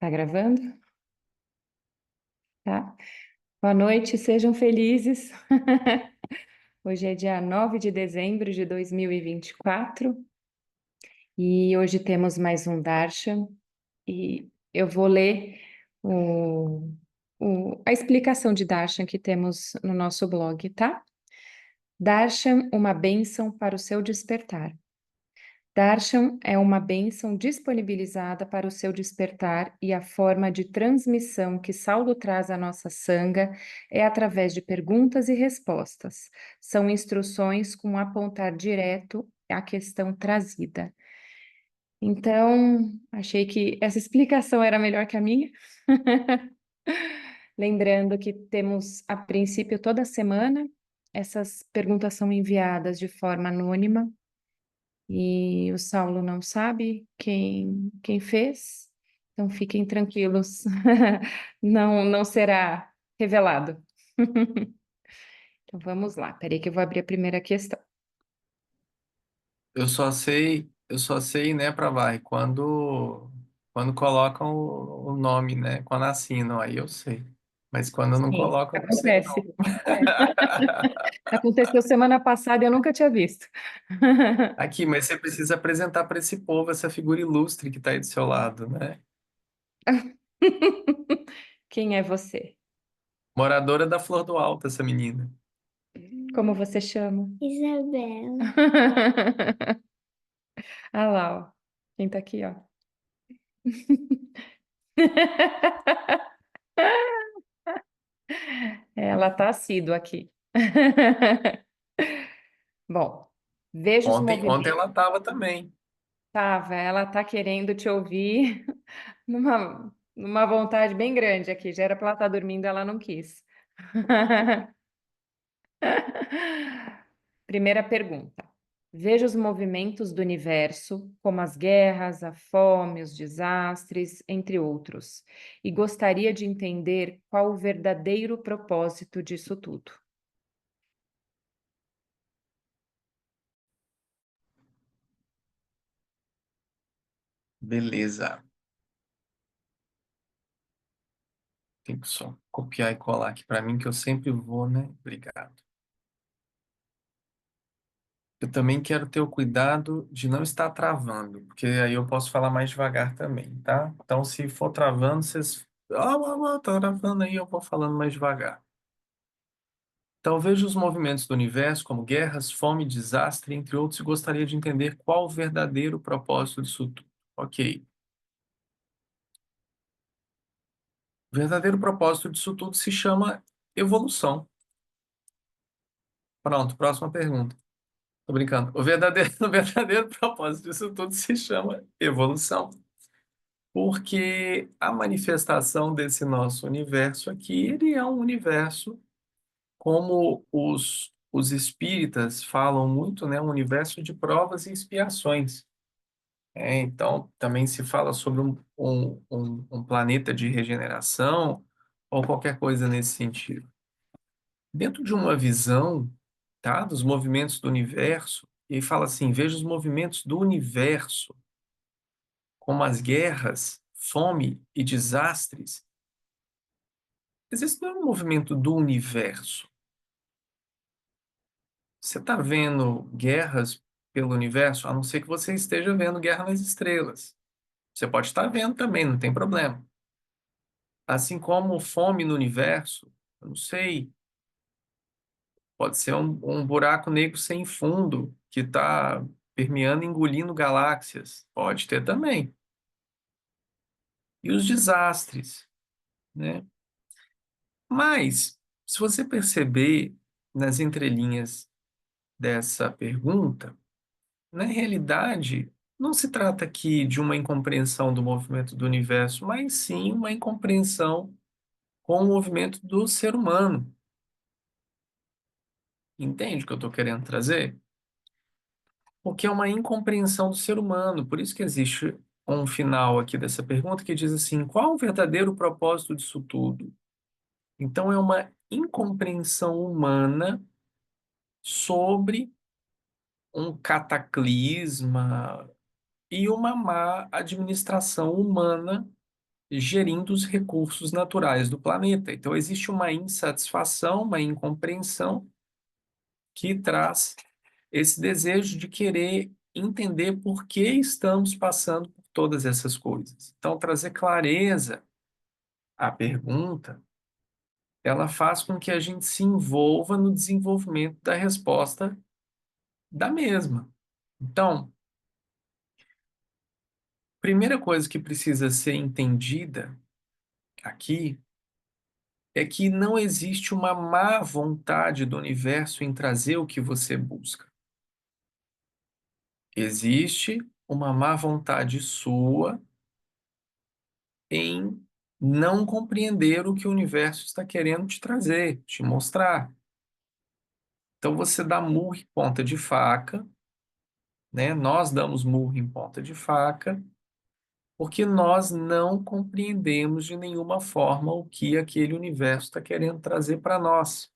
Tá gravando? Tá. Boa noite, sejam felizes. Hoje é dia 9 de dezembro de 2024 e hoje temos mais um Darshan e eu vou ler a explicação de Darshan que temos no nosso blog, tá? Darshan, uma bênção para o seu despertar. Darshan é uma bênção disponibilizada para o seu despertar e a forma de transmissão que Saulo traz à nossa sanga é através de perguntas e respostas. São instruções com apontar direto à questão trazida. Então, achei que essa explicação era melhor que a minha. Lembrando que temos, a princípio, toda semana, essas perguntas são enviadas de forma anônima. E o Saulo não sabe quem fez, então fiquem tranquilos, não será revelado. Então vamos lá, peraí que eu vou abrir a primeira questão. Eu só sei, né, Pravai, quando colocam o nome, né, quando assinam, aí eu sei. Mas quando não Sim, colocam, eu não sei, acontece. não. Aconteceu semana passada e eu nunca tinha visto. Aqui, mas você precisa apresentar para esse povo essa figura ilustre que está aí do seu lado, né? Quem é você? Moradora da Flor do Alto, essa menina. Como você chama? Isabela. Ah lá, ó. Quem tá aqui, ó. Ela tá assídua aqui. Bom, veja os Ontem ela movimentos. estava também. Tava, ela tá querendo te ouvir numa vontade bem grande aqui. Já era para ela estar dormindo, ela não quis. Primeira pergunta. Veja os movimentos do universo, como as guerras, a fome, os desastres, entre outros, e gostaria de entender qual o verdadeiro propósito disso tudo. Beleza. Tem que só copiar e colar aqui para mim, que eu sempre vou, né? Obrigado. Eu também quero ter o cuidado de não estar travando, porque aí eu posso falar mais devagar também, tá? Então, se for travando, vocês. Tá travando aí, eu vou falando mais devagar. Então, veja os movimentos do universo, como guerras, fome, desastre, entre outros, e gostaria de entender qual o verdadeiro propósito disso tudo. Ok. O verdadeiro propósito disso tudo se chama evolução. Pronto, próxima pergunta. Tô brincando. O verdadeiro, o verdadeiro propósito disso tudo se chama evolução. Porque a manifestação desse nosso universo aqui, ele é um universo, como os espíritas falam muito, né? Um universo de provas e expiações. Então, também se fala sobre um planeta de regeneração ou qualquer coisa nesse sentido. Dentro de uma visão, tá, dos movimentos do universo, e fala assim, veja os movimentos do universo, como as guerras, fome e desastres. Existe não é um movimento do universo. Você está vendo guerras pelo universo, a não ser que você esteja vendo Guerra nas Estrelas. Você pode estar vendo também, não tem problema. Assim como fome no universo, eu não sei, pode ser um buraco negro sem fundo que está permeando, engolindo galáxias. Pode ter também. E os desastres, né? Mas, se você perceber nas entrelinhas dessa pergunta, na realidade, não se trata aqui de uma incompreensão do movimento do universo, mas sim uma incompreensão com o movimento do ser humano. Entende o que eu estou querendo trazer? Porque é uma incompreensão do ser humano. Por isso que existe um final aqui dessa pergunta que diz assim: qual o verdadeiro propósito disso tudo? Então, é uma incompreensão humana sobre um cataclisma e uma má administração humana gerindo os recursos naturais do planeta. Então, existe uma insatisfação, uma incompreensão que traz esse desejo de querer entender por que estamos passando por todas essas coisas. Então, trazer clareza à pergunta, ela faz com que a gente se envolva no desenvolvimento da resposta da mesma. Então, primeira coisa que precisa ser entendida aqui é que não existe uma má vontade do universo em trazer o que você busca. Existe uma má vontade sua em não compreender o que o universo está querendo te trazer, te mostrar. Então você dá murro em ponta de faca, né? Nós damos murro em ponta de faca, porque nós não compreendemos de nenhuma forma o que aquele universo está querendo trazer para nós.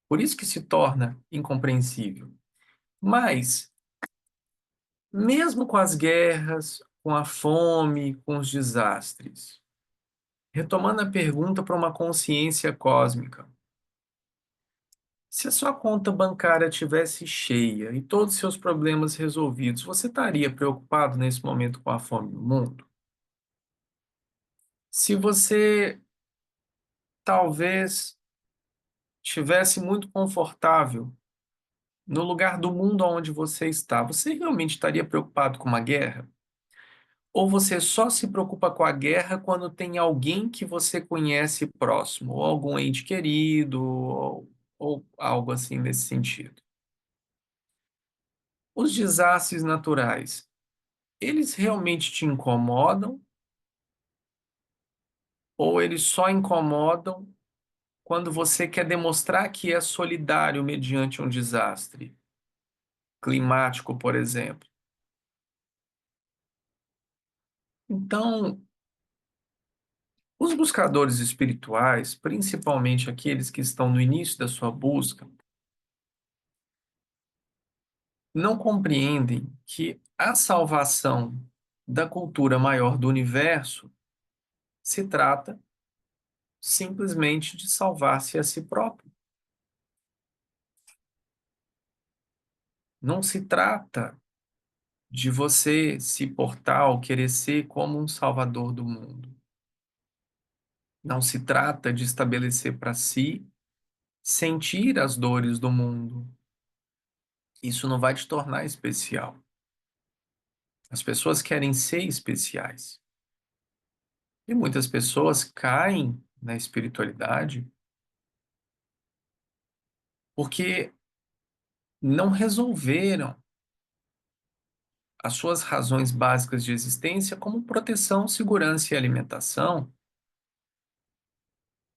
Por isso que se torna incompreensível. Mas, mesmo com as guerras, com a fome, com os desastres, retomando a pergunta para uma consciência cósmica, se a sua conta bancária tivesse cheia e todos os seus problemas resolvidos, você estaria preocupado nesse momento com a fome no mundo? Se você talvez estivesse muito confortável no lugar do mundo onde você está, você realmente estaria preocupado com uma guerra? Ou você só se preocupa com a guerra quando tem alguém que você conhece próximo, ou algum ente querido, ou algo assim nesse sentido? Os desastres naturais, eles realmente te incomodam ou eles só incomodam quando você quer demonstrar que é solidário mediante um desastre climático, por exemplo? Então, os buscadores espirituais, principalmente aqueles que estão no início da sua busca, não compreendem que a salvação da cultura maior do universo se trata simplesmente de salvar-se a si próprio. Não se trata de você se portar ou querer ser como um salvador do mundo. Não se trata de estabelecer para si sentir as dores do mundo. Isso não vai te tornar especial. As pessoas querem ser especiais. E muitas pessoas caem na espiritualidade porque não resolveram as suas razões básicas de existência como proteção, segurança e alimentação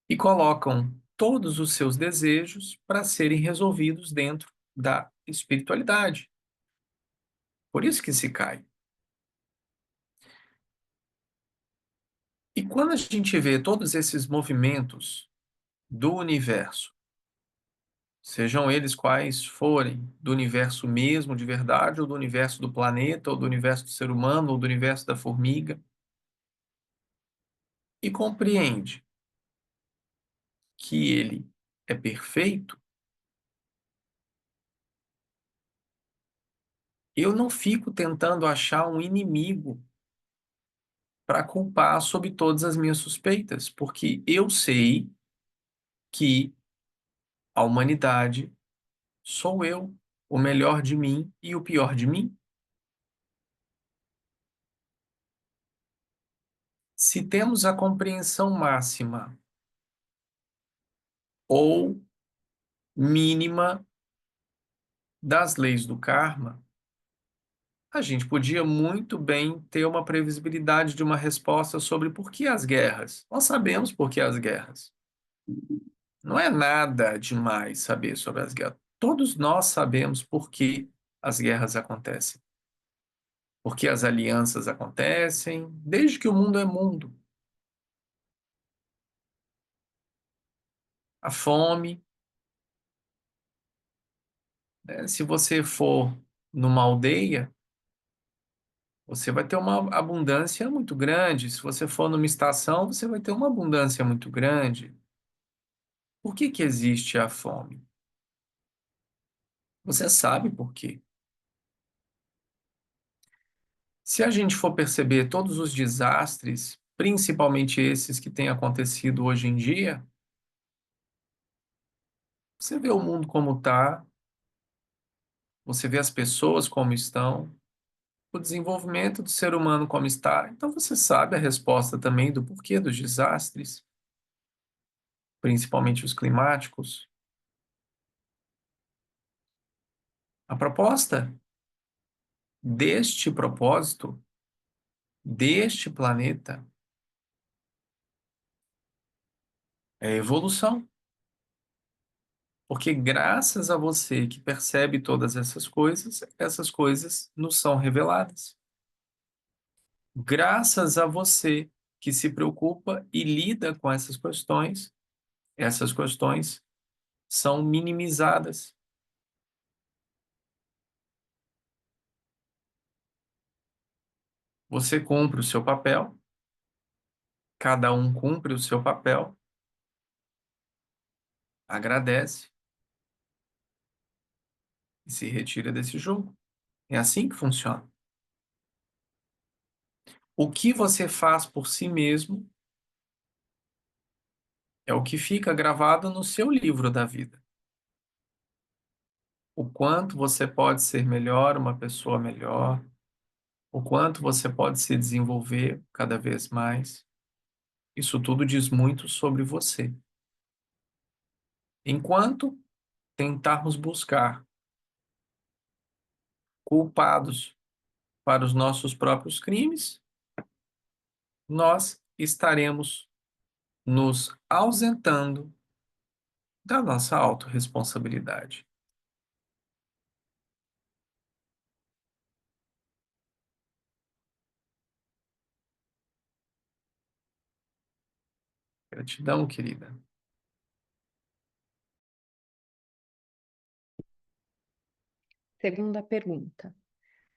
e colocam todos os seus desejos para serem resolvidos dentro da espiritualidade. Por isso que se cai. E quando a gente vê todos esses movimentos do universo, sejam eles quais forem, do universo mesmo de verdade, ou do universo do planeta, ou do universo do ser humano, ou do universo da formiga, e compreende que ele é perfeito, eu não fico tentando achar um inimigo para culpar sobre todas as minhas suspeitas, porque eu sei que a humanidade sou eu, o melhor de mim e o pior de mim. Se temos a compreensão máxima ou mínima das leis do karma, a gente podia muito bem ter uma previsibilidade de uma resposta sobre por que as guerras. Nós sabemos por que as guerras. Não é nada demais saber sobre as guerras. Todos nós sabemos por que as guerras acontecem, por que as alianças acontecem, desde que o mundo é mundo. A fome, né? Se você for numa aldeia, você vai ter uma abundância muito grande. Se você for numa estação, você vai ter uma abundância muito grande. Por que que existe a fome? Você sabe por quê. Se a gente for perceber todos os desastres, principalmente esses que têm acontecido hoje em dia, você vê o mundo como está, você vê as pessoas como estão, o desenvolvimento do ser humano como está. Então você sabe a resposta também do porquê dos desastres, principalmente os climáticos. A proposta deste propósito, deste planeta, é a evolução. Porque graças a você que percebe todas essas coisas nos são reveladas. Graças a você que se preocupa e lida com essas questões são minimizadas. Você cumpre o seu papel, cada um cumpre o seu papel, agradece e se retira desse jogo. É assim que funciona. O que você faz por si mesmo é o que fica gravado no seu livro da vida. O quanto você pode ser melhor, uma pessoa melhor, o quanto você pode se desenvolver cada vez mais. Isso tudo diz muito sobre você. Enquanto tentarmos buscar culpados para os nossos próprios crimes, nós estaremos nos ausentando da nossa autorresponsabilidade. Gratidão, querida. Segunda pergunta.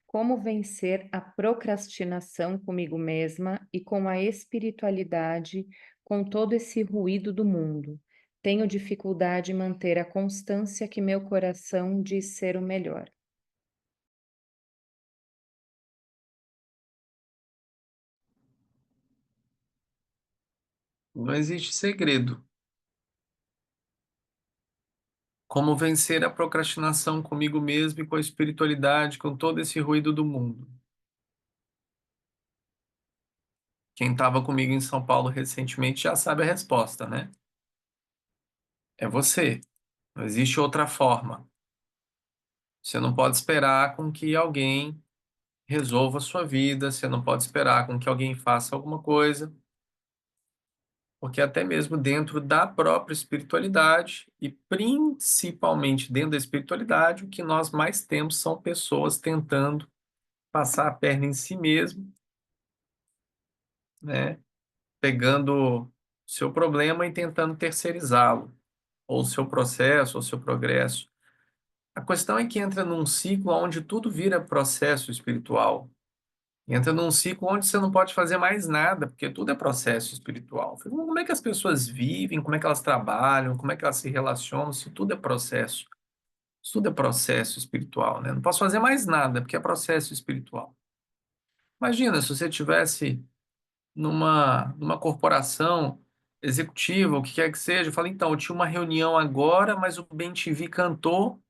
Como vencer a procrastinação comigo mesma e com a espiritualidade, com todo esse ruído do mundo? Tenho dificuldade em manter a constância que meu coração diz ser o melhor. Não existe segredo. Como vencer a procrastinação comigo mesmo e com a espiritualidade, com todo esse ruído do mundo? Quem estava comigo em São Paulo recentemente já sabe a resposta, né? É você. Não existe outra forma. Você não pode esperar com que alguém resolva a sua vida, você não pode esperar com que alguém faça alguma coisa, porque até mesmo dentro da própria espiritualidade, e principalmente dentro da espiritualidade, o que nós mais temos são pessoas tentando passar a perna em si mesmo, né? Pegando seu problema e tentando terceirizá-lo, ou seu processo, ou seu progresso. A questão é que entra num ciclo onde tudo vira processo espiritual. Entra num ciclo onde você não pode fazer mais nada, porque tudo é processo espiritual. Como é que as pessoas vivem, como é que elas trabalham, como é que elas se relacionam, se tudo é processo? Isso tudo é processo espiritual, né? Não posso fazer mais nada, porque é processo espiritual. Imagina se você tivesse numa corporação executiva, o que quer que seja, eu falo, então, eu tinha uma reunião agora, mas o BenTV cantou,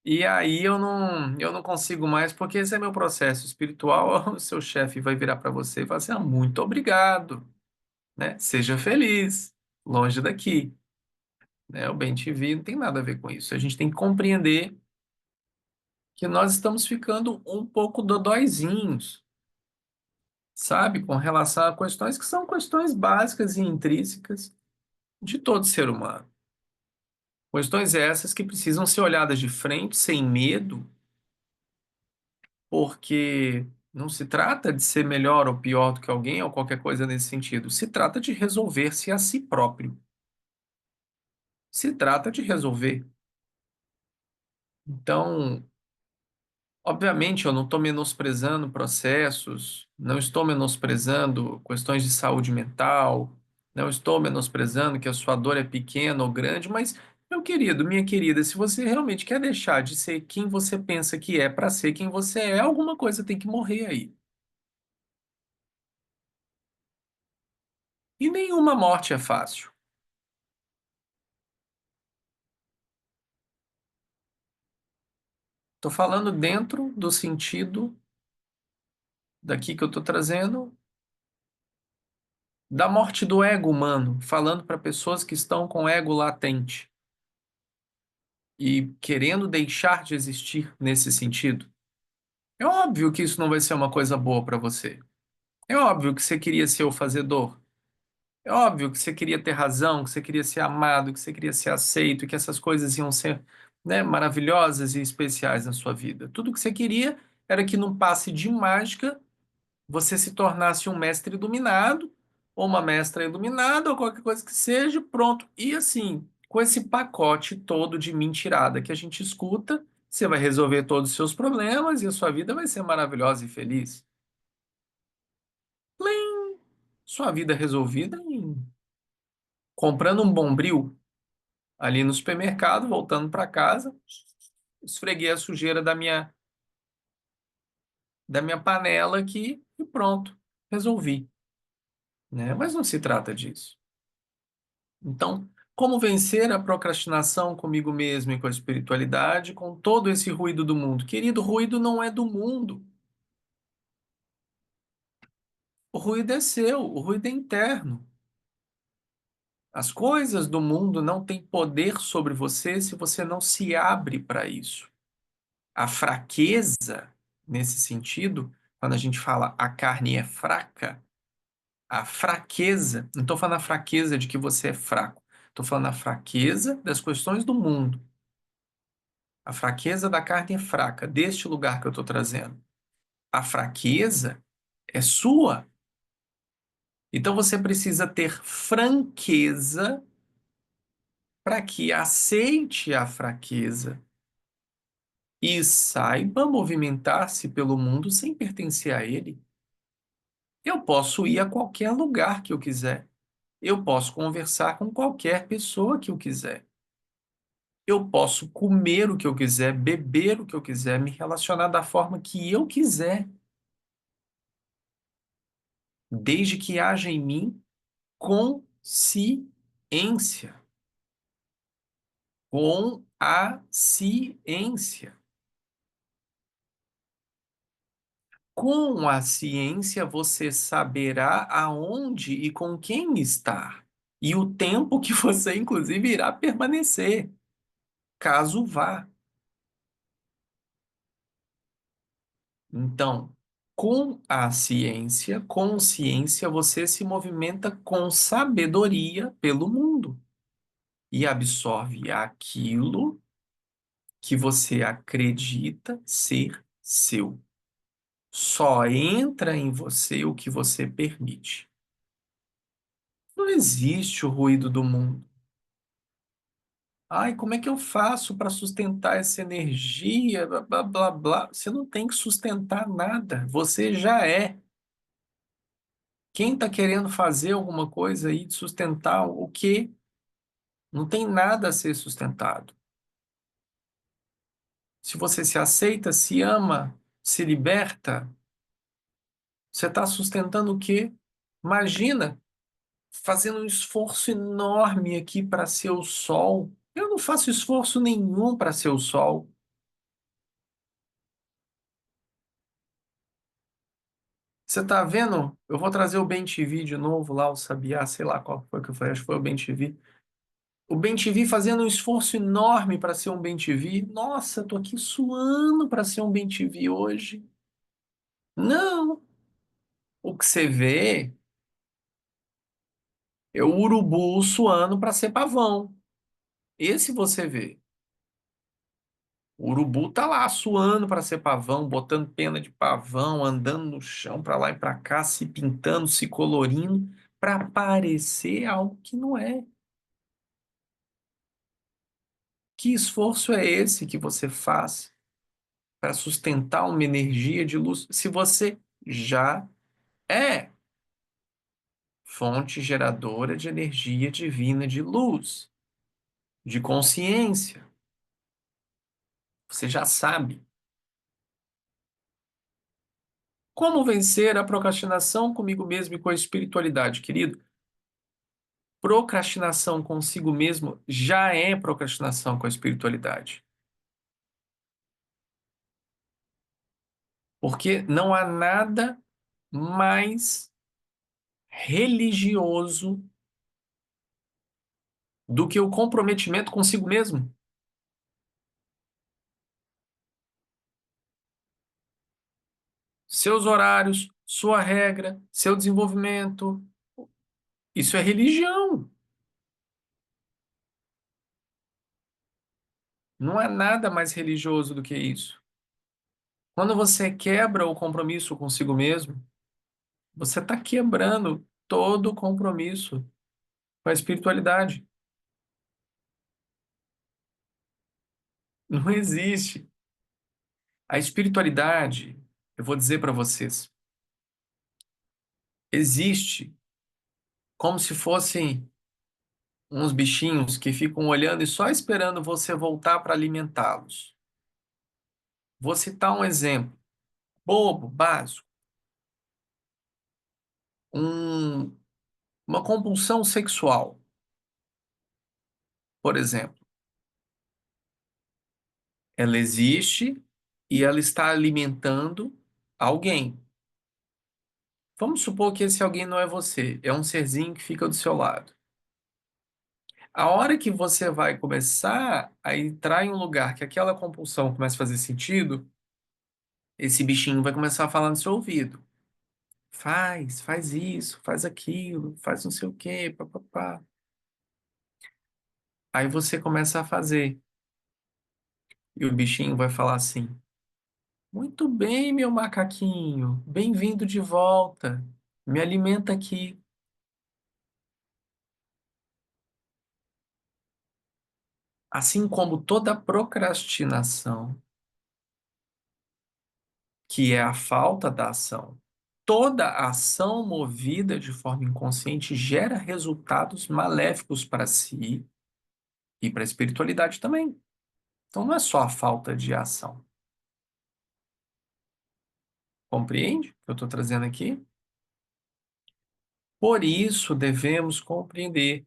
e aí eu não consigo mais, porque esse é meu processo espiritual. O seu chefe vai virar para você e falar assim: muito obrigado, né? Seja feliz, longe daqui, né? O BenTV não tem nada a ver com isso. A gente tem que compreender que nós estamos ficando um pouco dodóizinhos, sabe? Com relação a questões que são questões básicas e intrínsecas de todo ser humano. Questões essas que precisam ser olhadas de frente, sem medo, porque não se trata de ser melhor ou pior do que alguém ou qualquer coisa nesse sentido. Se trata de resolver-se a si próprio. Se trata de resolver. Então, Obviamente, eu não estou menosprezando processos, não estou menosprezando questões de saúde mental, não estou menosprezando que a sua dor é pequena ou grande, mas, meu querido, minha querida, se você realmente quer deixar de ser quem você pensa que é para ser quem você é, alguma coisa tem que morrer aí. E nenhuma morte é fácil. Estou falando dentro do sentido daqui que eu estou trazendo da morte do ego humano, falando para pessoas que estão com ego latente e querendo deixar de existir nesse sentido. É óbvio que isso não vai ser uma coisa boa para você. É óbvio que você queria ser o fazedor. É óbvio que você queria ter razão, que você queria ser amado, que você queria ser aceito, que essas coisas iam ser, né, maravilhosas e especiais na sua vida. Tudo que você queria era que num passe de mágica você se tornasse um mestre iluminado, ou uma mestra iluminada, ou qualquer coisa que seja, pronto. E assim, com esse pacote todo de mentirada que a gente escuta, você vai resolver todos os seus problemas e a sua vida vai ser maravilhosa e feliz. Plim! Sua vida resolvida em comprando um Bombril ali no supermercado, voltando para casa, esfreguei a sujeira da minha panela aqui e pronto, resolvi, né? Mas não se trata disso. Então, como vencer a procrastinação comigo mesmo e com a espiritualidade, com todo esse ruído do mundo? Querido, ruído não é do mundo. O ruído é seu, o ruído é interno. As coisas do mundo não têm poder sobre você se você não se abre para isso. A fraqueza, nesse sentido, quando a gente fala a carne é fraca, a fraqueza, não estou falando a fraqueza de que você é fraco, estou falando a fraqueza das questões do mundo. A fraqueza da carne é fraca, deste lugar que eu estou trazendo. A fraqueza é sua. Então você precisa ter franqueza para que aceite a fraqueza e saiba movimentar-se pelo mundo sem pertencer a ele. Eu posso ir a qualquer lugar que eu quiser. Eu posso conversar com qualquer pessoa que eu quiser. Eu posso comer o que eu quiser, beber o que eu quiser, me relacionar da forma que eu quiser, desde que haja em mim consciência, com a ciência. Com a ciência, você saberá aonde e com quem estar, e o tempo que você, inclusive, irá permanecer, caso vá. Então, com a ciência, consciência, você se movimenta com sabedoria pelo mundo e absorve aquilo que você acredita ser seu. Só entra em você o que você permite. Não existe o ruído do mundo. Ai, como é que eu faço para sustentar essa energia? Blá, blá, blá, blá. Você não tem que sustentar nada. Você já é. Quem está querendo fazer alguma coisa aí de sustentar o quê? Não tem nada a ser sustentado. Se você se aceita, se ama, se liberta, você está sustentando o quê? Imagina, fazendo um esforço enorme aqui para ser o sol. Eu não faço esforço nenhum para ser o sol. Você está vendo? Eu vou trazer o Ben TV de novo lá, o Sabiá, sei lá qual foi que eu falei, acho que foi o Ben TV. O Ben TV fazendo um esforço enorme para ser um Ben TV. Nossa, tô aqui suando para ser um Ben TV hoje. Não, o que você vê é o urubu suando para ser pavão. Esse você vê. O urubu tá lá suando para ser pavão, botando pena de pavão, andando no chão para lá e para cá, se pintando, se colorindo, para parecer algo que não é. Que esforço é esse que você faz para sustentar uma energia de luz, se você já é fonte geradora de energia divina de luz, de consciência? Você já sabe. Como vencer a procrastinação comigo mesmo e com a espiritualidade, querido? Procrastinação consigo mesmo já é procrastinação com a espiritualidade. Porque não há nada mais religioso do que o comprometimento consigo mesmo. Seus horários, sua regra, seu desenvolvimento. Isso é religião. Não há nada mais religioso do que isso. Quando você quebra o compromisso consigo mesmo, você está quebrando todo o compromisso com a espiritualidade. Não existe. A espiritualidade, eu vou dizer para vocês, existe como se fossem uns bichinhos que ficam olhando e só esperando você voltar para alimentá-los. Vou citar um exemplo bobo, básico. Um- uma compulsão sexual, por exemplo. Ela existe e ela está alimentando alguém. Vamos supor que esse alguém não é você, é um serzinho que fica do seu lado. A hora que você vai começar a entrar em um lugar que aquela compulsão começa a fazer sentido, esse bichinho vai começar a falar no seu ouvido. Faz isso, faz aquilo, faz não sei o quê, papapá. Aí você começa a fazer. E o bichinho vai falar assim: muito bem, meu macaquinho, bem-vindo de volta. Me alimenta aqui. Assim como toda procrastinação, que é a falta da ação, toda ação movida de forma inconsciente gera resultados maléficos para si e para a espiritualidade também. Então não é só a falta de ação. Compreende o que eu estou trazendo aqui? Por isso devemos compreender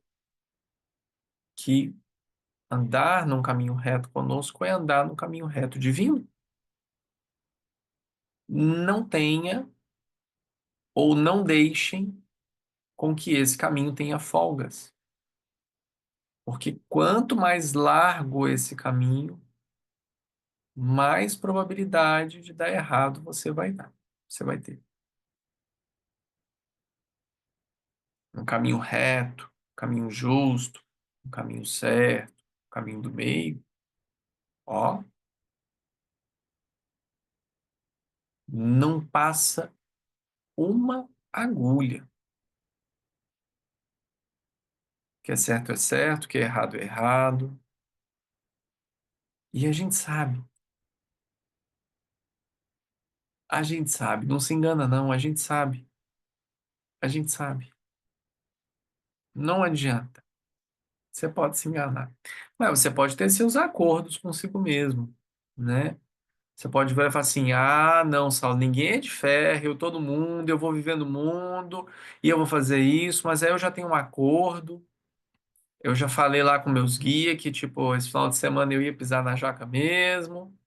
que andar num caminho reto conosco é andar no caminho reto divino. Não tenha ou não deixem com que esse caminho tenha folgas. Porque quanto mais largo esse caminho, mais probabilidade de dar errado você vai ter. Um caminho reto, um caminho justo, um caminho certo, um caminho do meio, ó, não passa uma agulha. Que é certo, que é errado. E a gente sabe, não se engana não, a gente sabe. Não adianta. Você pode se enganar. Mas você pode ter seus acordos consigo mesmo, né? Você pode virar e falar assim: ah, não, Saulo, ninguém é de ferro, eu todo mundo, eu vou viver no mundo e eu vou fazer isso, mas aí eu já tenho um acordo, eu já falei lá com meus guias que, tipo, esse final de semana eu ia pisar na jaca mesmo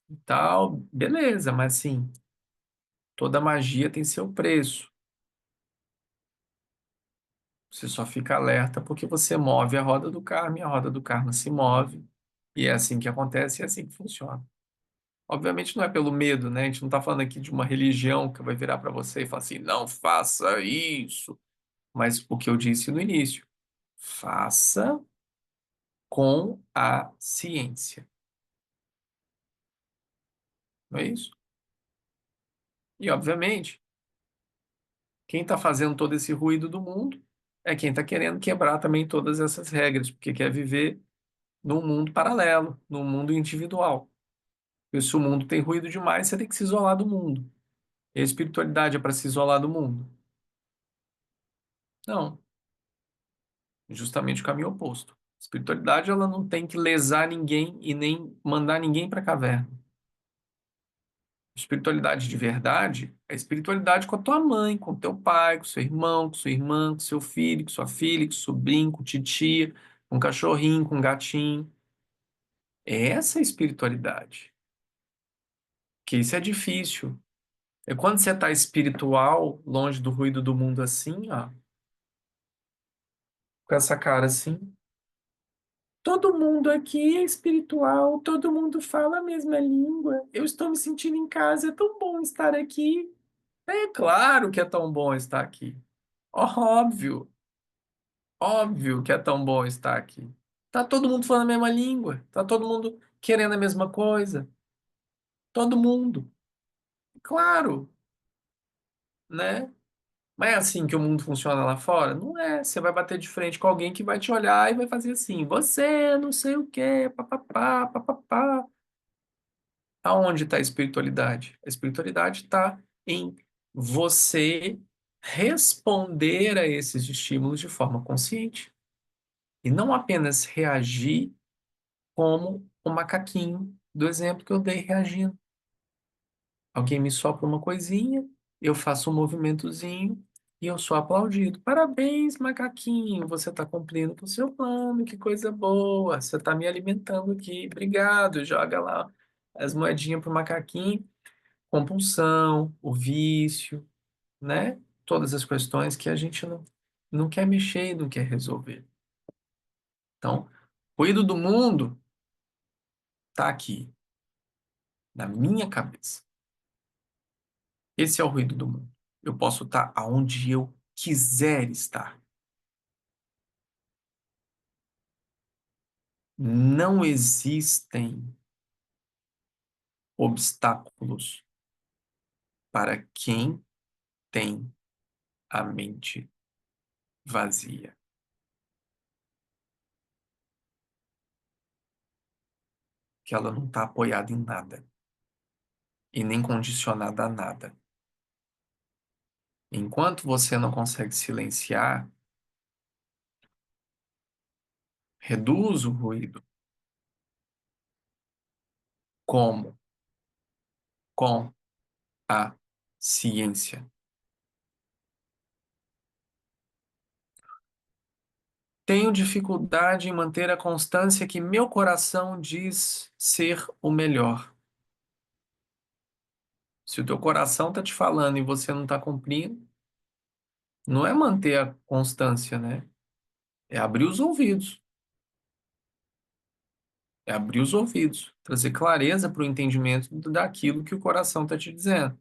e tal. Beleza, mas assim, toda magia tem seu preço. Você só fica alerta porque você move a roda do karma e a roda do karma se move. E é assim que acontece e é assim que funciona. Obviamente não é pelo medo, né? A gente não está falando aqui de uma religião que vai virar para você e falar assim, não faça isso. Mas o que eu disse no início, faça com a ciência. Não é isso? E, obviamente, quem está fazendo todo esse ruído do mundo é quem está querendo quebrar também todas essas regras, porque quer viver num mundo paralelo, num mundo individual. Porque se o mundo tem ruído demais, você tem que se isolar do mundo. E a espiritualidade é para se isolar do mundo? Não, justamente o caminho oposto. A espiritualidade, ela não tem que lesar ninguém e nem mandar ninguém para a caverna. Espiritualidade de verdade é espiritualidade com a tua mãe, com teu pai, com seu irmão, com sua irmã, com seu filho, com sua filha, com seu sobrinho, com titia, com cachorrinho, com gatinho. Essa é a espiritualidade. Que isso é difícil. É quando você está espiritual, longe do ruído do mundo assim, ó, com essa cara assim. Todo mundo aqui é espiritual, todo mundo fala a mesma língua. Eu estou me sentindo em casa, é tão bom estar aqui. É claro que é tão bom estar aqui. Óbvio, óbvio que é tão bom estar aqui. Tá todo mundo falando a mesma língua, tá todo mundo querendo a mesma coisa. Todo mundo. Claro, né? Mas é assim que o mundo funciona lá fora? Não é. Você vai bater de frente com alguém que vai te olhar e vai fazer assim: você não sei o quê, papapá, papapá. Aonde está a espiritualidade? A espiritualidade está em você responder a esses estímulos de forma consciente e não apenas reagir como o macaquinho do exemplo que eu dei reagindo. Alguém me sopra uma coisinha, eu faço um movimentozinho e eu sou aplaudido. Parabéns, macaquinho, você está cumprindo com o seu plano, que coisa boa, você está me alimentando aqui, obrigado. Joga lá as moedinhas pro macaquinho. Compulsão, o vício, né? Todas as questões que a gente não quer mexer e não quer resolver. Então, o ruído do mundo está aqui, na minha cabeça. Esse é o ruído do mundo. Eu posso estar aonde eu quiser estar. Não existem obstáculos para quem tem a mente vazia, que ela não está apoiada em nada e nem condicionada a nada. Enquanto você não consegue silenciar, reduz o ruído. Como? Com a ciência. Tenho dificuldade em manter a constância que meu coração diz ser o melhor. Se o teu coração está te falando e você não está cumprindo, não é manter a constância, né? É abrir os ouvidos. É abrir os ouvidos. Trazer clareza para o entendimento daquilo que o coração está te dizendo.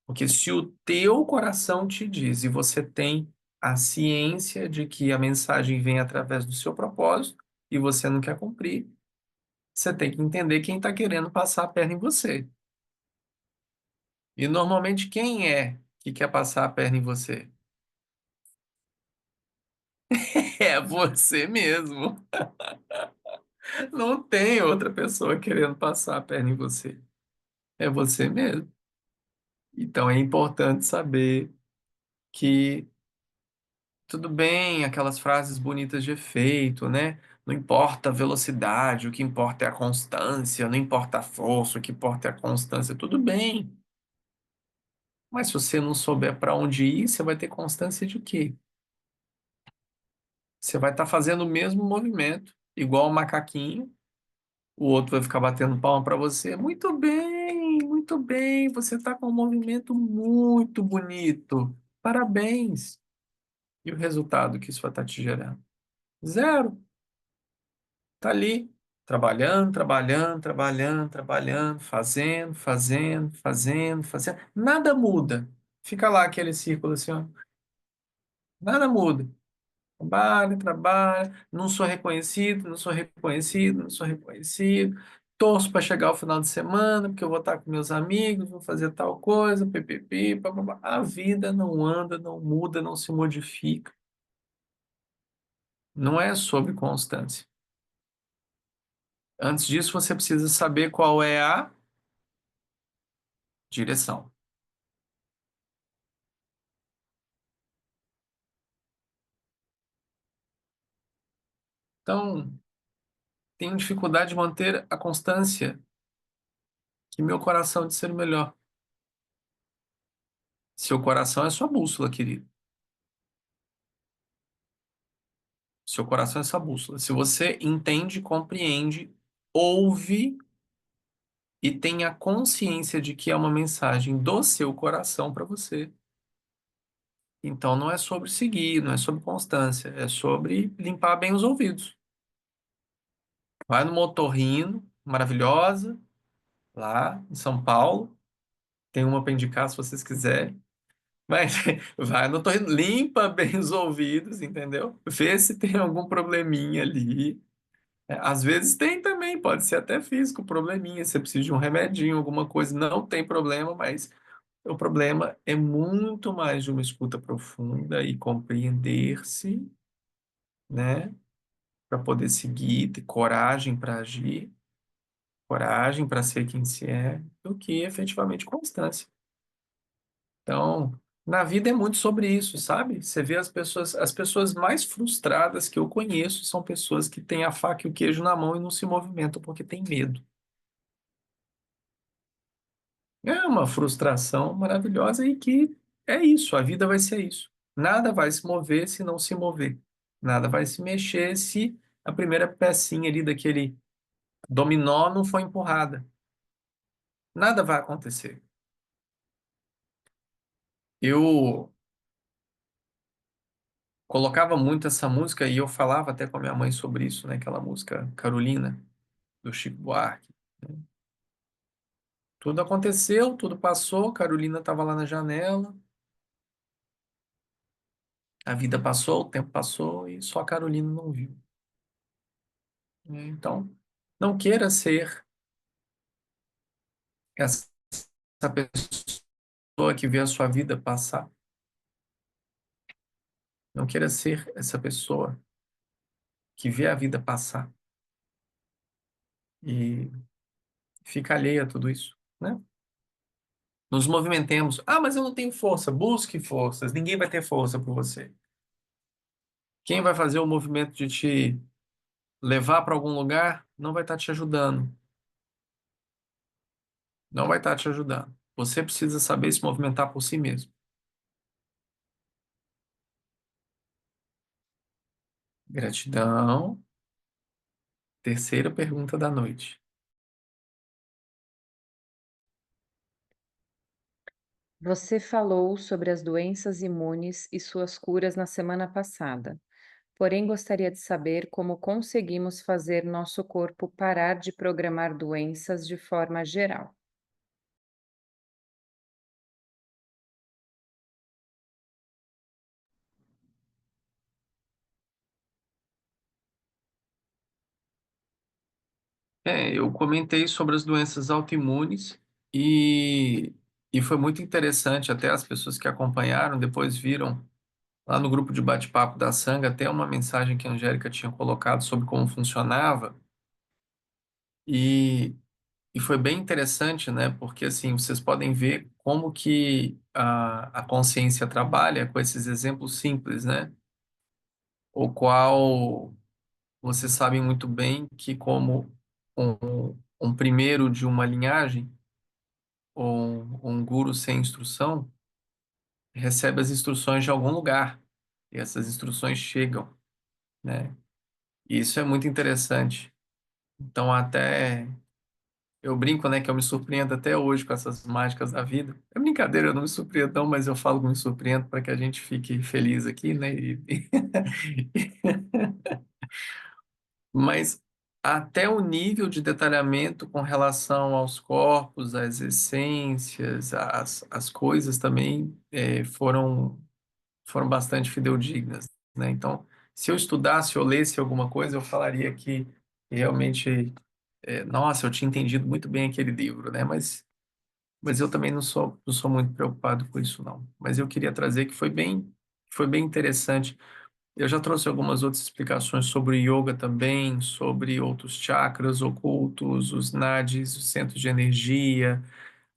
Porque se o teu coração te diz e você tem a ciência de que a mensagem vem através do seu propósito e você não quer cumprir, você tem que entender quem está querendo passar a perna em você. E normalmente quem é que quer passar a perna em você? É você mesmo. Não tem outra pessoa querendo passar a perna em você. É você mesmo. Então é importante saber que tudo bem, aquelas frases bonitas de efeito, né? Não importa a velocidade, o que importa é a constância, não importa a força, o que importa é a constância, tudo bem. Mas se você não souber para onde ir, você vai ter constância de quê? Você vai estar fazendo o mesmo movimento, igual o macaquinho, o outro vai ficar batendo palma para você. Muito bem, você está com um movimento muito bonito. Parabéns. E o resultado que isso vai estar te gerando? Zero. Tá ali, trabalhando, trabalhando, trabalhando, trabalhando, fazendo. Nada muda. Fica lá aquele círculo assim, ó. Nada muda. Trabalho, trabalho, não sou reconhecido, não sou reconhecido, não sou reconhecido. Torço para chegar o final de semana, porque eu vou estar com meus amigos, vou fazer tal coisa, ppp, papapá. A vida não anda, não muda, não se modifica. Não é sobre constância. Antes disso, você precisa saber qual é a direção. Então, tenho dificuldade de manter a constância que meu coração de ser o melhor. Seu coração é sua bússola, querido. Seu coração é sua bússola. Se você entende, compreende, ouve e tem a consciência de que é uma mensagem do seu coração para você, então não é sobre seguir, não é sobre constância, é sobre limpar bem os ouvidos. Vai no Motorrino, maravilhosa, lá em São Paulo. Tem uma para indicar se vocês quiserem. Mas vai no Motorrino, limpa bem os ouvidos, entendeu? Vê se tem algum probleminha ali. Às vezes tem também, pode ser até físico, probleminha. Você precisa de um remedinho, alguma coisa, não tem problema, mas o problema é muito mais de uma escuta profunda e compreender-se, né? Para poder seguir, ter coragem para agir, coragem para ser quem se é, do que efetivamente constância. Então, na vida é muito sobre isso, sabe? Você vê as pessoas mais frustradas que eu conheço são pessoas que têm a faca e o queijo na mão e não se movimentam porque têm medo. É uma frustração maravilhosa e que é isso, a vida vai ser isso. Nada vai se mover se não se mover. Nada vai se mexer se a primeira pecinha ali daquele dominó não for empurrada. Nada vai acontecer. Eu colocava muito essa música e eu falava até com a minha mãe sobre isso, né? Aquela música Carolina, do Chico Buarque. Tudo aconteceu, tudo passou, Carolina estava lá na janela, a vida passou, o tempo passou e só a Carolina não viu, né? Então, não queira ser essa pessoa que vê a sua vida passar. Não queira ser essa pessoa que vê a vida passar e fica alheia a tudo isso, né? Nos movimentemos. Ah, mas eu não tenho força. Busque forças. Ninguém vai ter força por você. Quem vai fazer o movimento de te levar para algum lugar não vai estar te ajudando. Não vai estar te ajudando. Você precisa saber se movimentar por si mesmo. Gratidão. Terceira pergunta da noite. Você falou sobre as doenças imunes e suas curas na semana passada. Porém, gostaria de saber como conseguimos fazer nosso corpo parar de programar doenças de forma geral. Eu comentei sobre as doenças autoimunes e, e foi muito interessante. Até as pessoas que acompanharam depois viram lá no grupo de bate-papo da Sanga até uma mensagem que a Angélica tinha colocado sobre como funcionava. E, e foi bem interessante, né? Porque assim, vocês podem ver como que a consciência trabalha com esses exemplos simples, né? O qual vocês sabem muito bem que como um primeiro de uma linhagem, ou um guru sem instrução, recebe as instruções de algum lugar. E essas instruções chegam, né? E isso é muito interessante. Então, até eu brinco, né, que eu me surpreendo até hoje com essas mágicas da vida. É brincadeira, eu não me surpreendo, não, mas eu falo que me surpreendo para que a gente fique feliz aqui, né? Mas até o nível de detalhamento com relação aos corpos, às essências, às coisas também foram bastante fidedignas, né? Então, se eu estudasse ou lesse alguma coisa, eu falaria que realmente, nossa, eu tinha entendido muito bem aquele livro, né? Mas eu também não sou muito preocupado com isso, não. Mas eu queria trazer que foi bem interessante. Eu já trouxe algumas outras explicações sobre yoga também, sobre outros chakras ocultos, os nadis, os centros de energia,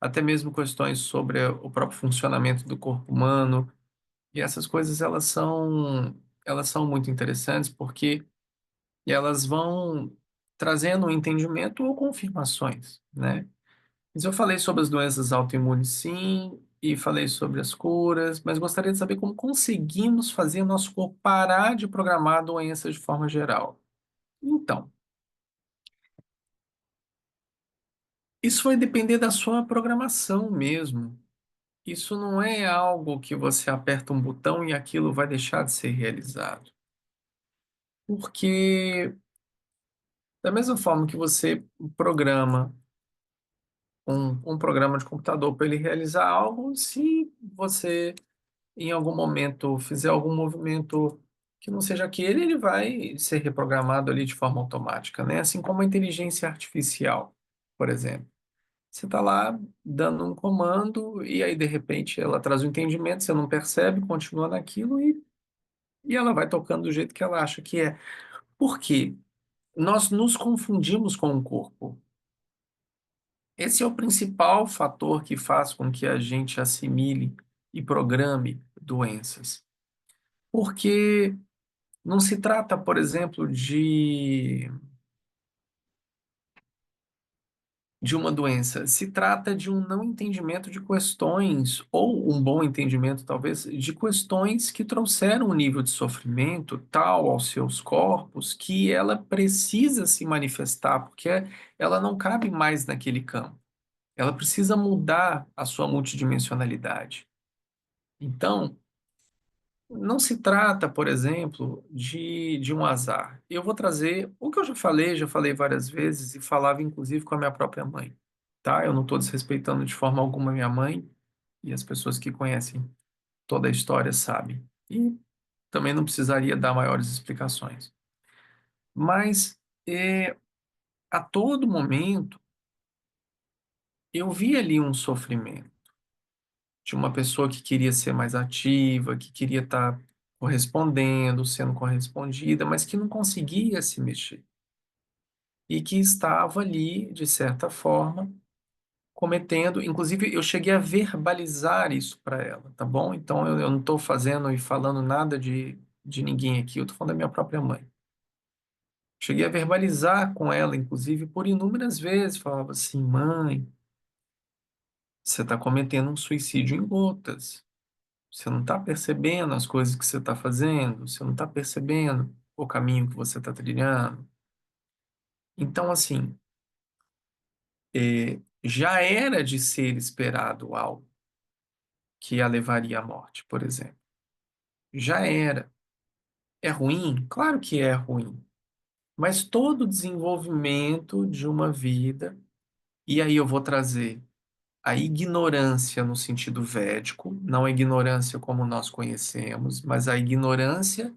até mesmo questões sobre o próprio funcionamento do corpo humano. E essas coisas elas são muito interessantes porque elas vão trazendo um entendimento ou confirmações, né? Mas eu falei sobre as doenças autoimunes, sim, e falei sobre as curas, mas gostaria de saber como conseguimos fazer nosso corpo parar de programar doenças de forma geral. Então, isso vai depender da sua programação mesmo. Isso não é algo que você aperta um botão e aquilo vai deixar de ser realizado. Porque, da mesma forma que você programa um programa de computador para ele realizar algo, se você em algum momento fizer algum movimento que não seja aquele, ele vai ser reprogramado ali de forma automática, né? Assim como a inteligência artificial, por exemplo. Você está lá dando um comando e aí, de repente, ela traz o entendimento, você não percebe, continua naquilo e ela vai tocando do jeito que ela acha que é. Por quê? Nós nos confundimos com o corpo. Esse é o principal fator que faz com que a gente assimile e programe doenças. Porque não se trata, por exemplo, de uma doença, se trata de um não entendimento de questões, ou um bom entendimento, talvez, de questões que trouxeram um nível de sofrimento tal aos seus corpos que ela precisa se manifestar, porque ela não cabe mais naquele campo. Ela precisa mudar a sua multidimensionalidade. Então, não se trata, por exemplo, de um azar. Eu vou trazer o que eu já falei várias vezes e falava inclusive com a minha própria mãe, tá? Eu não estou desrespeitando de forma alguma a minha mãe e as pessoas que conhecem toda a história sabem. E também não precisaria dar maiores explicações. Mas a todo momento eu vi ali um sofrimento de uma pessoa que queria ser mais ativa, que queria estar correspondendo, sendo correspondida, mas que não conseguia se mexer. E que estava ali, de certa forma, cometendo. Inclusive, eu cheguei a verbalizar isso para ela, tá bom? Então, eu não estou fazendo e falando nada de ninguém aqui, eu estou falando da minha própria mãe. Cheguei a verbalizar com ela, inclusive, por inúmeras vezes. Falava assim: mãe, você está cometendo um suicídio em gotas. Você não está percebendo as coisas que você está fazendo, você não está percebendo o caminho que você está trilhando. Então, assim, já era de ser esperado algo que a levaria à morte, por exemplo. Já era. É ruim? Claro que é ruim. Mas todo desenvolvimento de uma vida, e aí eu vou trazer a ignorância no sentido védico, não a ignorância como nós conhecemos, mas a ignorância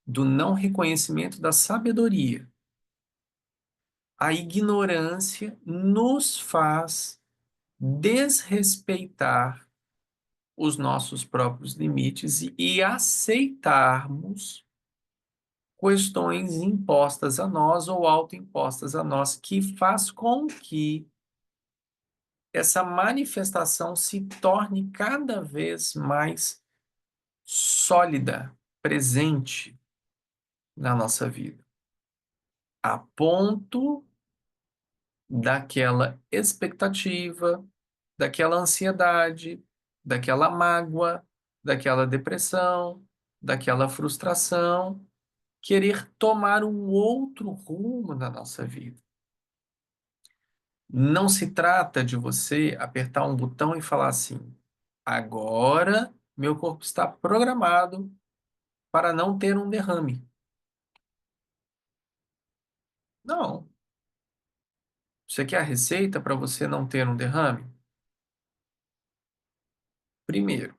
do não reconhecimento da sabedoria. A ignorância nos faz desrespeitar os nossos próprios limites e aceitarmos questões impostas a nós ou autoimpostas a nós, que faz com que essa manifestação se torne cada vez mais sólida, presente na nossa vida, a ponto daquela expectativa, daquela ansiedade, daquela mágoa, daquela depressão, daquela frustração, querer tomar um outro rumo na nossa vida. Não se trata de você apertar um botão e falar assim: agora meu corpo está programado para não ter um derrame. Não. Você quer a receita para você não ter um derrame? Primeiro,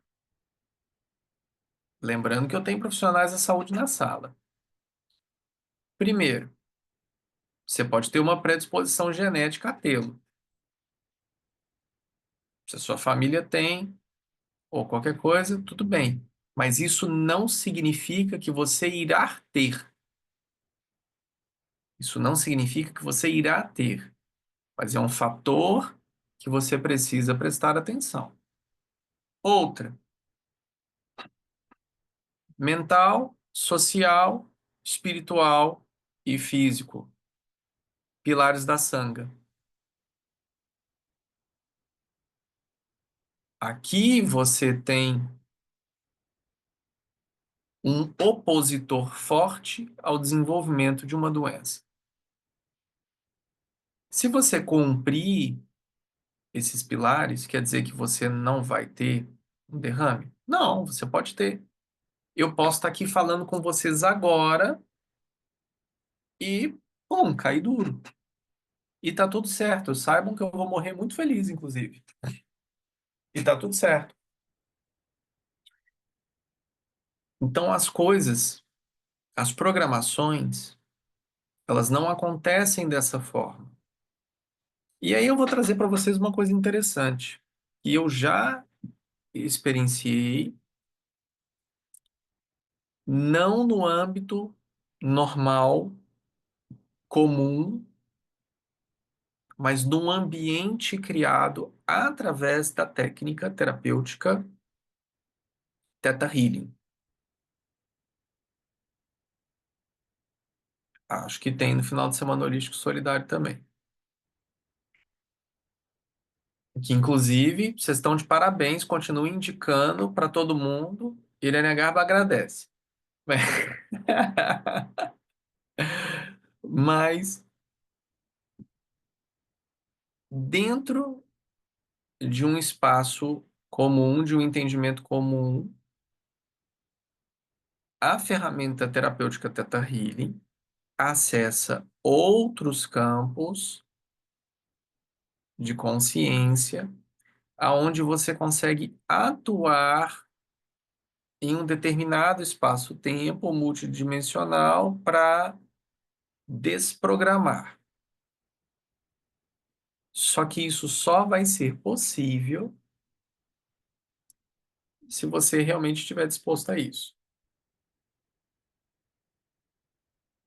lembrando que eu tenho profissionais da saúde na sala. Primeiro, você pode ter uma predisposição genética a tê-lo. Se a sua família tem, ou qualquer coisa, tudo bem. Mas isso não significa que você irá ter. Isso não significa que você irá ter. Mas é um fator que você precisa prestar atenção. Outra, mental, social, espiritual e físico. Pilares da sanga. Aqui você tem um opositor forte ao desenvolvimento de uma doença. Se você cumprir esses pilares, quer dizer que você não vai ter um derrame? Não, você pode ter. Eu posso estar aqui falando com vocês agora e, pum, cair duro. E tá tudo certo. Saibam que eu vou morrer muito feliz, inclusive. E tá tudo certo. Então, as coisas, as programações, elas não acontecem dessa forma. E aí eu vou trazer para vocês uma coisa interessante, que eu já experienciei, não no âmbito normal, comum, mas num ambiente criado através da técnica terapêutica Theta Healing. Acho que tem no final de semana holístico solidário também. Que, inclusive, vocês estão de parabéns, continuem indicando para todo mundo. Irene Garba agradece. Mas, dentro de um espaço comum, de um entendimento comum, a ferramenta terapêutica Theta Healing acessa outros campos de consciência, aonde você consegue atuar em um determinado espaço-tempo multidimensional para desprogramar. Só que isso só vai ser possível se você realmente estiver disposto a isso.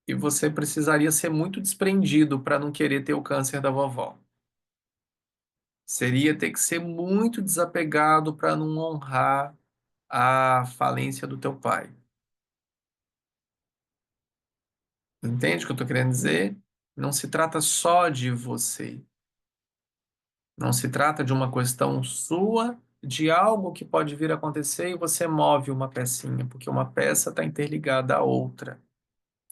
E você precisaria ser muito desprendido para não querer ter o câncer da vovó. Seria ter que ser muito desapegado para não honrar a falência do teu pai. Entende o que eu estou querendo dizer? Não se trata só de você. Não se trata de uma questão sua, de algo que pode vir a acontecer e você move uma pecinha, porque uma peça está interligada à outra.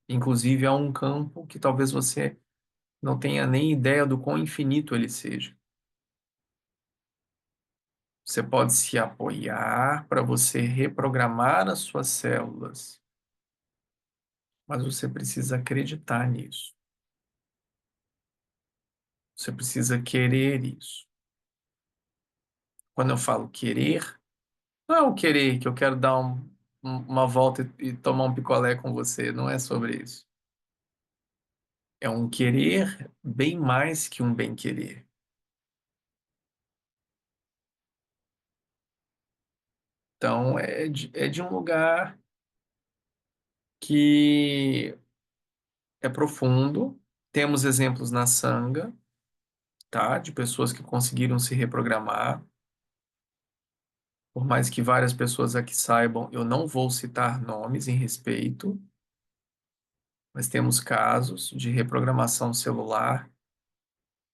Inclusive a um campo que talvez você não tenha nem ideia do quão infinito ele seja. Você pode se apoiar para você reprogramar as suas células, mas você precisa acreditar nisso. Você precisa querer isso. Quando eu falo querer, não é o querer que eu quero dar uma volta e tomar um picolé com você, não é sobre isso. É um querer bem mais que um bem-querer. Então, é de um lugar que é profundo. Temos exemplos na Sangha, tá? De pessoas que conseguiram se reprogramar. Por mais que várias pessoas aqui saibam, eu não vou citar nomes em respeito, mas temos casos de reprogramação celular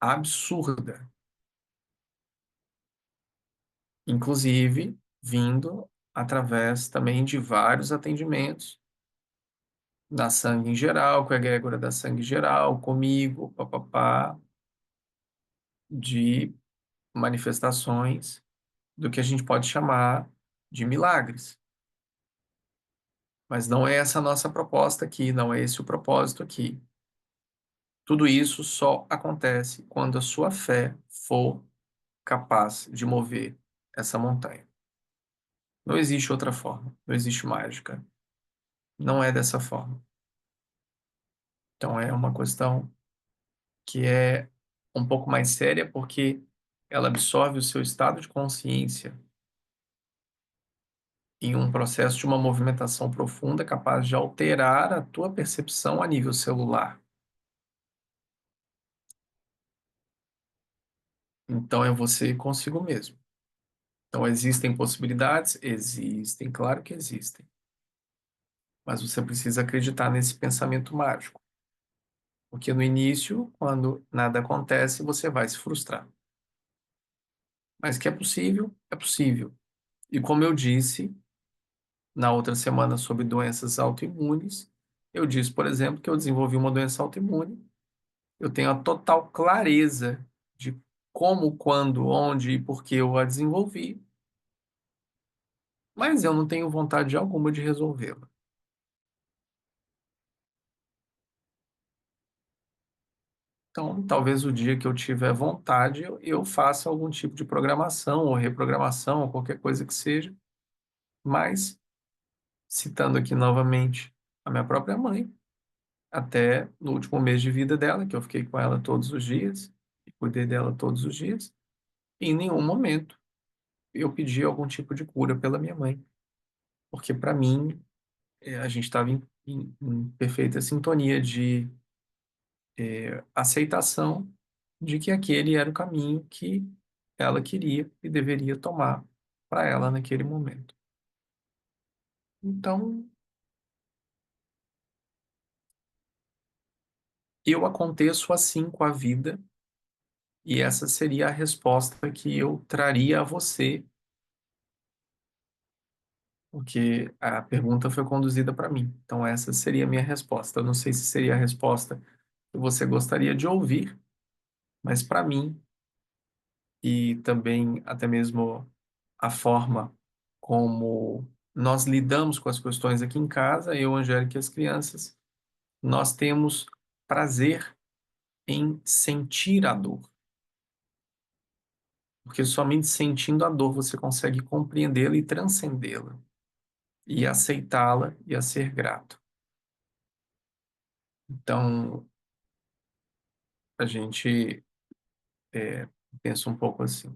absurda, inclusive vindo através também de vários atendimentos da sangue em geral, com a egrégora da sangue em geral, comigo, papapá, de manifestações do que a gente pode chamar de milagres. Mas não é essa a nossa proposta aqui, não é esse o propósito aqui. Tudo isso só acontece quando a sua fé for capaz de mover essa montanha. Não existe outra forma, não existe mágica. Não é dessa forma. Então é uma questão que é um pouco mais séria porque ela absorve o seu estado de consciência em um processo de uma movimentação profunda capaz de alterar a tua percepção a nível celular. Então é você consigo mesmo. Então existem possibilidades? Existem, claro que existem. Mas você precisa acreditar nesse pensamento mágico. Porque no início, quando nada acontece, você vai se frustrar. Mas que é possível, é possível. E como eu disse na outra semana sobre doenças autoimunes, eu disse, por exemplo, que eu desenvolvi uma doença autoimune. Eu tenho a total clareza de como, quando, onde e por que eu a desenvolvi, mas eu não tenho vontade alguma de resolvê-la. Então, talvez o dia que eu tiver vontade, eu faça algum tipo de programação ou reprogramação ou qualquer coisa que seja, mas, citando aqui novamente a minha própria mãe, até no último mês de vida dela, que eu fiquei com ela todos os dias, e cuidei dela todos os dias, em nenhum momento eu pedi algum tipo de cura pela minha mãe, porque para mim a gente estava em perfeita sintonia de aceitação de que aquele era o caminho que ela queria e deveria tomar para ela naquele momento. Então, eu aconteço assim com a vida, e essa seria a resposta que eu traria a você, porque a pergunta foi conduzida para mim. Então, essa seria a minha resposta. Eu não sei se seria a resposta que você gostaria de ouvir, mas para mim, e também até mesmo a forma como nós lidamos com as questões aqui em casa, eu, Angélica e as crianças, nós temos prazer em sentir a dor, porque somente sentindo a dor você consegue compreendê-la e transcendê-la, e aceitá-la e a ser grato. Então, a gente pensa um pouco assim.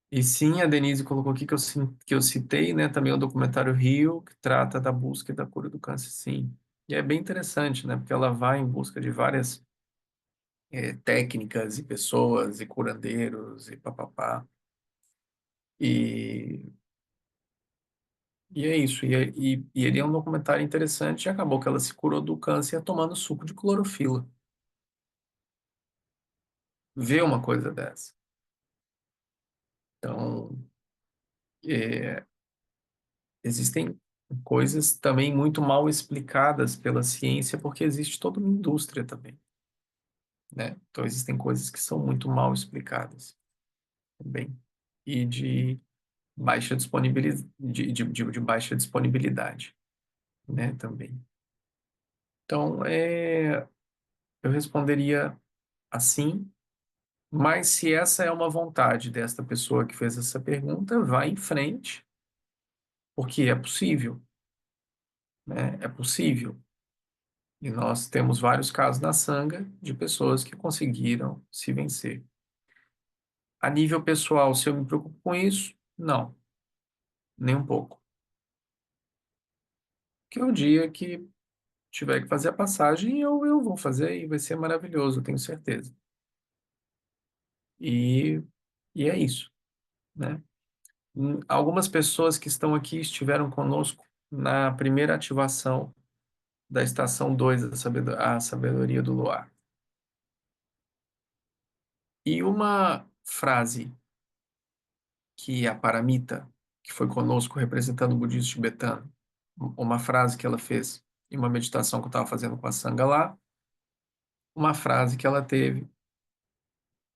E sim, a Denise colocou aqui que eu citei, né, também o documentário Rio, que trata da busca e da cura do câncer, sim. E é bem interessante, né, porque ela vai em busca de várias técnicas e pessoas e curandeiros e papapá. E, e é isso. E ele é um documentário interessante e acabou que ela se curou do câncer tomando suco de clorofila. Vê uma coisa dessa. Então, é, existem coisas também muito mal explicadas pela ciência, porque existe toda uma indústria também, né? Então, existem coisas que são muito mal explicadas também. E de baixa disponibilidade, de baixa disponibilidade, né? Também. Então, eu responderia assim, mas se essa é uma vontade desta pessoa que fez essa pergunta, vá em frente, porque é possível, né? É possível. E nós temos vários casos na sanga de pessoas que conseguiram se vencer. A nível pessoal, se eu me preocupo com isso, não, nem um pouco. Que o dia que tiver que fazer a passagem, eu vou fazer e vai ser maravilhoso, eu tenho certeza. E, e é isso, né? Algumas pessoas que estão aqui estiveram conosco na primeira ativação da estação 2 a Sabedoria do Luar. E uma frase que a Paramita, que foi conosco representando o budismo tibetano, uma frase que ela fez em uma meditação que eu estava fazendo com a Sangha lá, uma frase que ela teve,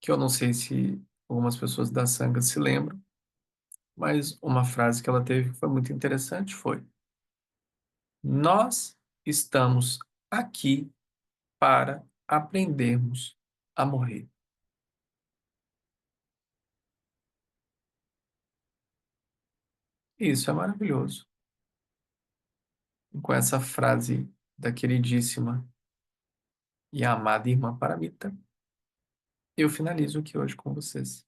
que eu não sei se algumas pessoas da Sangha se lembram, mas uma frase que ela teve que foi muito interessante foi: nós estamos aqui para aprendermos a morrer. Isso é maravilhoso. E com essa frase da queridíssima e amada irmã Paramita, eu finalizo aqui hoje com vocês.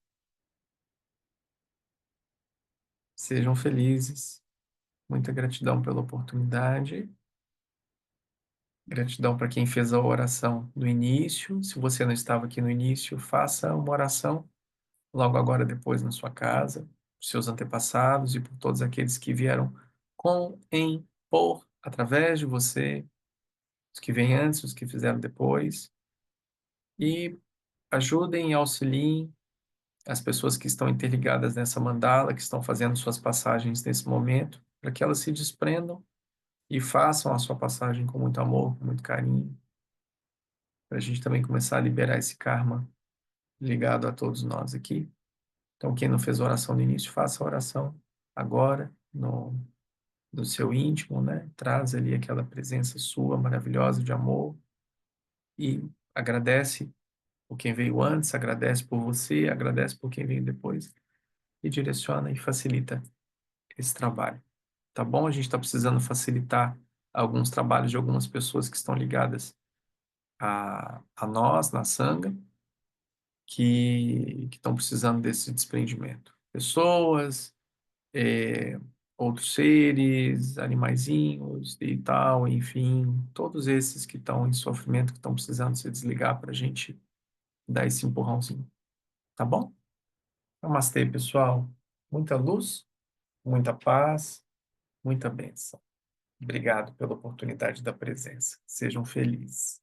Sejam felizes. Muita gratidão pela oportunidade Gratidão para quem fez a oração no início. Se você não estava aqui no início, faça uma oração logo agora depois na sua casa, por seus antepassados e por todos aqueles que vieram com, em, por, através de você, os que vêm antes, os que fizeram depois, e ajudem e auxiliem as pessoas que estão interligadas nessa mandala, que estão fazendo suas passagens nesse momento, para que elas se desprendam e façam a sua passagem com muito amor, com muito carinho, para a gente também começar a liberar esse karma ligado a todos nós aqui. Então, quem não fez a oração no início, faça a oração agora, no seu íntimo, né? Traz ali aquela presença sua maravilhosa de amor e agradece por quem veio antes, agradece por você, agradece por quem veio depois e direciona e facilita esse trabalho. Tá bom? A gente está precisando facilitar alguns trabalhos de algumas pessoas que estão ligadas a nós, na Sangha, que estão precisando desse desprendimento. Pessoas, é, outros seres, animaizinhos e tal, enfim, todos esses que estão em sofrimento, que estão precisando se desligar para a gente dar esse empurrãozinho. Tá bom? Namastê, pessoal. Muita luz, muita paz, muita bênção. Obrigado pela oportunidade da presença. Sejam felizes.